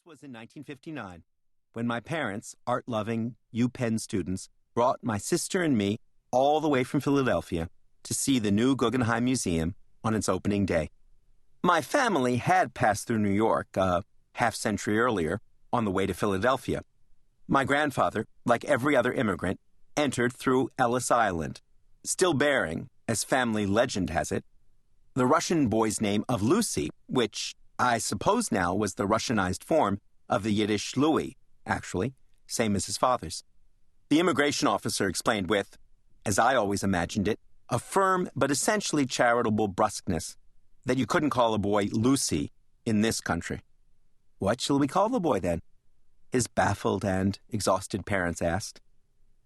was in 1959, when my parents, art-loving UPenn students, brought my sister and me all the way from Philadelphia to see the new Guggenheim Museum on its opening day. My family had passed through New York a half-century earlier on the way to Philadelphia. My grandfather, like every other immigrant, entered through Ellis Island, still bearing, as family legend has it, the Russian boy's name of Lucy, which I suppose now was the Russianized form of the Yiddish Louis, actually, same as his father's. The immigration officer explained with, as I always imagined it, a firm but essentially charitable brusqueness, that you couldn't call a boy Lucy in this country. What shall we call the boy then? His baffled and exhausted parents asked.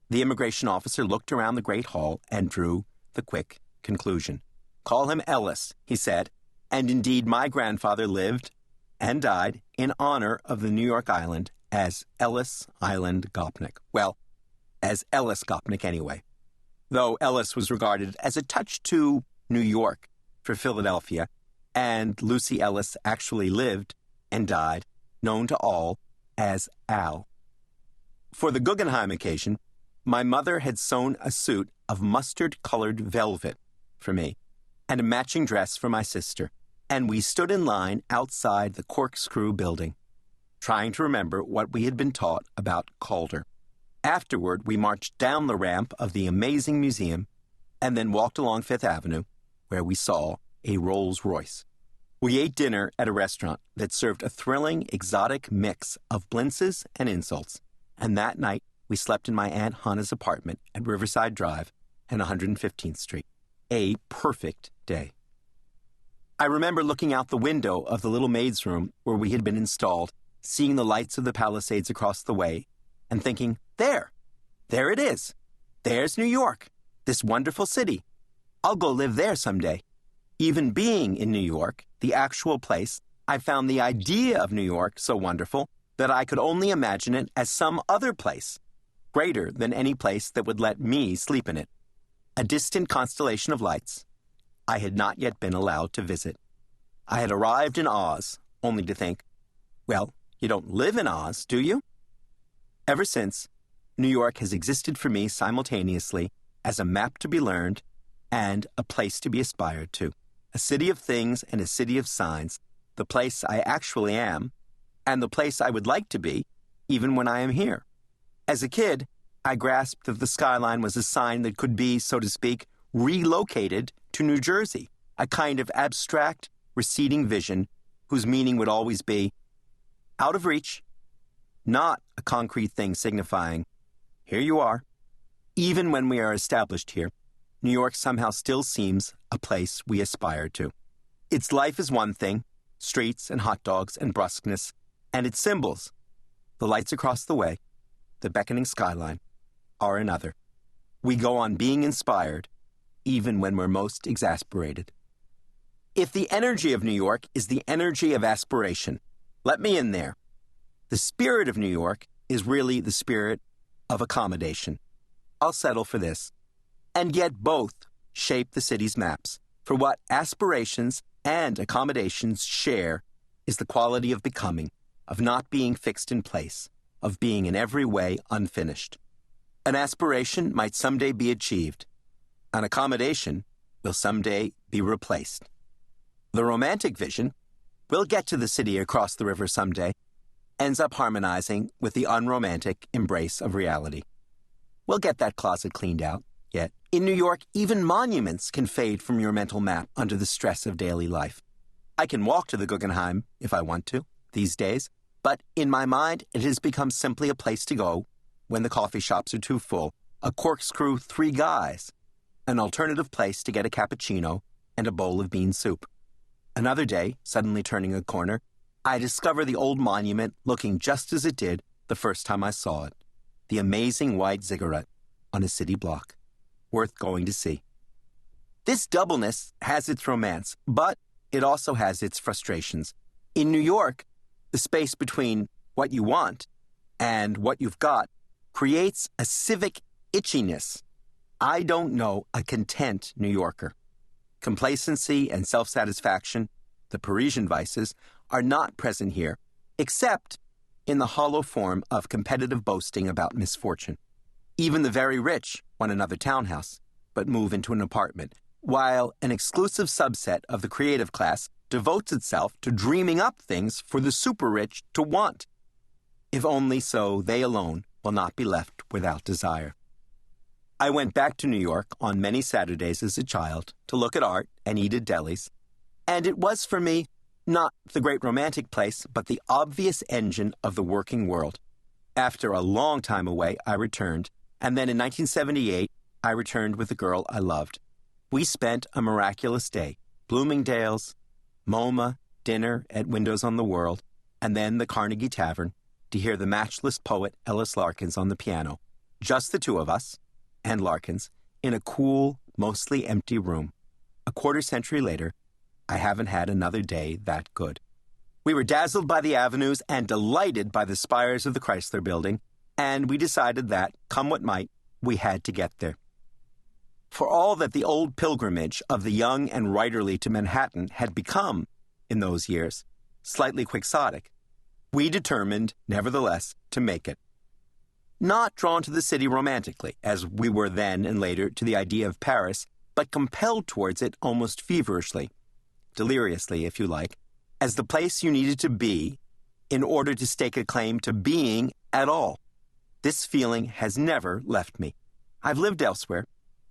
The immigration officer looked around the great hall and drew the quick conclusion. Call him Ellis, he said, and indeed my grandfather lived and died in honor of the New York island as Ellis Island Gopnik. Well, as Ellis Gopnik anyway, though Ellis was regarded as a touch too New York for Philadelphia, and Lucy Ellis actually lived and died, known to all as Al. For the Guggenheim occasion, my mother had sewn a suit of mustard-colored velvet for me and a matching dress for my sister, and we stood in line outside the Corkscrew building, trying to remember what we had been taught about Calder. Afterward, we marched down the ramp of the amazing museum and then walked along Fifth Avenue, where we saw a Rolls-Royce. We ate dinner at a restaurant that served a thrilling, exotic mix of blintzes and insults, and that night we slept in my Aunt Hannah's apartment at Riverside Drive and 115th Street. A perfect day. I remember looking out the window of the little maid's room where we had been installed, seeing the lights of the Palisades across the way, and thinking, there it is. There's New York, this wonderful city. I'll go live there someday. Even being in New York, the actual place, I found the idea of New York so wonderful that I could only imagine it as some other place, greater than any place that would let me sleep in it. A distant constellation of lights I had not yet been allowed to visit. I had arrived in Oz, only to think, well, you don't live in Oz, do you? Ever since, New York has existed for me simultaneously as a map to be learned and a place to be aspired to. A city of things and a city of signs, the place I actually am, and the place I would like to be, even when I am here. As a kid, I grasped that the skyline was a sign that could be, so to speak, relocated to New Jersey, a kind of abstract, receding vision whose meaning would always be out of reach, not a concrete thing signifying, here you are. Even when we are established here, New York somehow still seems a place we aspire to. Its life is one thing, streets and hot dogs and brusqueness, and its symbols, the lights across the way, the beckoning skyline, are another. We go on being inspired, even when we're most exasperated. If the energy of New York is the energy of aspiration, let me in there. The spirit of New York is really the spirit of accommodation. I'll settle for this. And yet both shape the city's maps. For what aspirations and accommodations share is the quality of becoming, of not being fixed in place, of being in every way unfinished. An aspiration might someday be achieved. An accommodation will someday be replaced. The romantic vision, we'll get to the city across the river someday, ends up harmonizing with the unromantic embrace of reality. We'll get that closet cleaned out, yet. In New York, even monuments can fade from your mental map under the stress of daily life. I can walk to the Guggenheim if I want to, these days, but in my mind, it has become simply a place to go when the coffee shops are too full, a corkscrew Three Guys, an alternative place to get a cappuccino and a bowl of bean soup. Another day, suddenly turning a corner, I discover the old monument looking just as it did the first time I saw it, the amazing white ziggurat on a city block, worth going to see. This doubleness has its romance, but it also has its frustrations. In New York, the space between what you want and what you've got creates a civic itchiness. I don't know a content New Yorker. Complacency and self-satisfaction, the Parisian vices, are not present here, except in the hollow form of competitive boasting about misfortune. Even the very rich want another townhouse, but move into an apartment, while an exclusive subset of the creative class devotes itself to dreaming up things for the super-rich to want, if only so they alone will not be left without desire. I went back to New York on many Saturdays as a child to look at art and eat at delis, and it was for me not the great romantic place, but the obvious engine of the working world. After a long time away, I returned, and then in 1978, I returned with the girl I loved. We spent a miraculous day, Bloomingdale's, MoMA, dinner at Windows on the World, and then the Carnegie Tavern, to hear the matchless poet Ellis Larkins on the piano, just the two of us, and Larkins, in a cool, mostly empty room. A quarter-century later, I haven't had another day that good. We were dazzled by the avenues and delighted by the spires of the Chrysler Building, and we decided that, come what might, we had to get there. For all that the old pilgrimage of the young and writerly to Manhattan had become, in those years, slightly quixotic, we determined, nevertheless, to make it. Not drawn to the city romantically, as we were then and later to the idea of Paris, but compelled towards it almost feverishly, deliriously, if you like, as the place you needed to be in order to stake a claim to being at all. This feeling has never left me. I've lived elsewhere,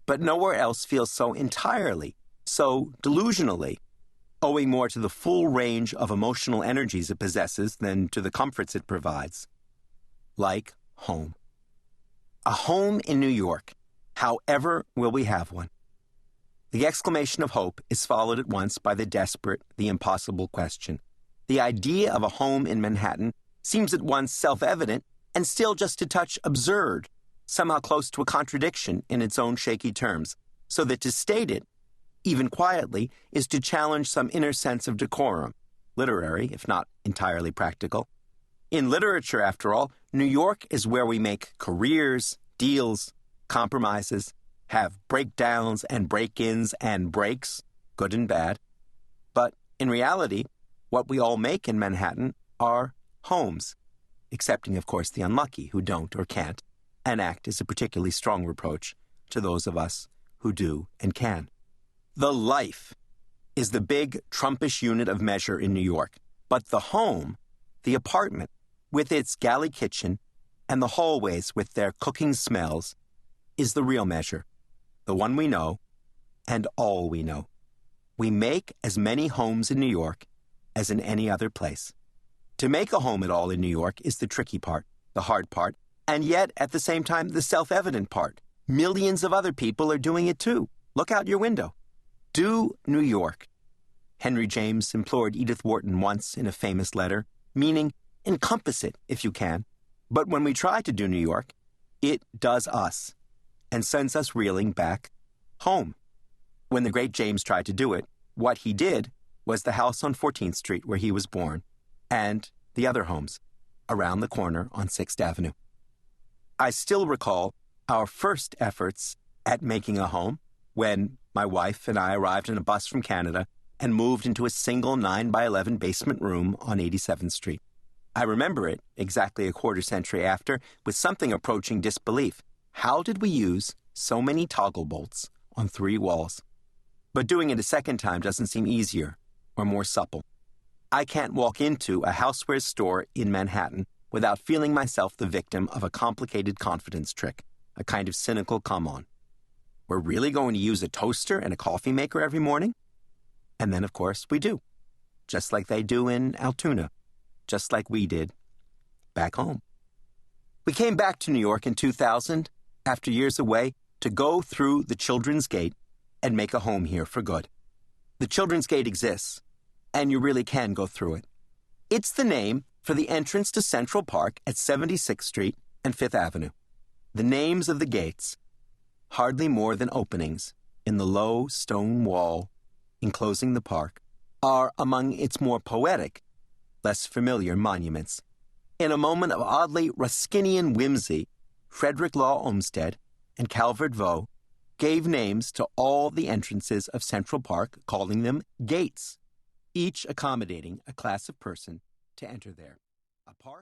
but nowhere else feels so entirely, so delusionally, owing more to the full range of emotional energies it possesses than to the comforts it provides. Like home. A home in New York. However will we have one? The exclamation of hope is followed at once by the desperate, the impossible question. The idea of a home in Manhattan seems at once self-evident and still just a touch absurd, somehow close to a contradiction in its own shaky terms, so that to state it, even quietly, is to challenge some inner sense of decorum, literary, if not entirely practical. In literature, after all, New York is where we make careers, deals, compromises, have breakdowns and break-ins and breaks, good and bad. But in reality, what we all make in Manhattan are homes, excepting, of course, the unlucky who don't or can't, and act is a particularly strong reproach to those of us who do and can. The life is the big Trumpish unit of measure in New York, but the home, the apartment, with its galley kitchen and the hallways with their cooking smells, is the real measure, the one we know and all we know. We make as many homes in New York as in any other place. To make a home at all in New York is the tricky part, the hard part, and yet, at the same time, the self-evident part. Millions of other people are doing it too. Look out your window. Do New York. Henry James implored Edith Wharton once in a famous letter, meaning encompass it if you can. But when we try to do New York, it does us and sends us reeling back home. When the great James tried to do it, what he did was the house on 14th Street where he was born and the other homes around the corner on 6th Avenue. I still recall our first efforts at making a home when my wife and I arrived in a bus from Canada and moved into a single 9x11 basement room on 87th Street. I remember it exactly a quarter century after with something approaching disbelief. How did we use so many toggle bolts on 3 walls? But doing it a second time doesn't seem easier or more supple. I can't walk into a housewares store in Manhattan without feeling myself the victim of a complicated confidence trick, a kind of cynical come-on. We're really going to use a toaster and a coffee maker every morning? And then, of course, we do. Just like they do in Altoona. Just like we did back home. We came back to New York in 2000, after years away, to go through the Children's Gate and make a home here for good. The Children's Gate exists, and you really can go through it. It's the name for the entrance to Central Park at 76th Street and 5th Avenue. The names of the gates, hardly more than openings in the low stone wall enclosing the park, are among its more poetic, less familiar monuments. In a moment of oddly Ruskinian whimsy, Frederick Law Olmsted and Calvert Vaux gave names to all the entrances of Central Park, calling them gates, each accommodating a class of person to enter there.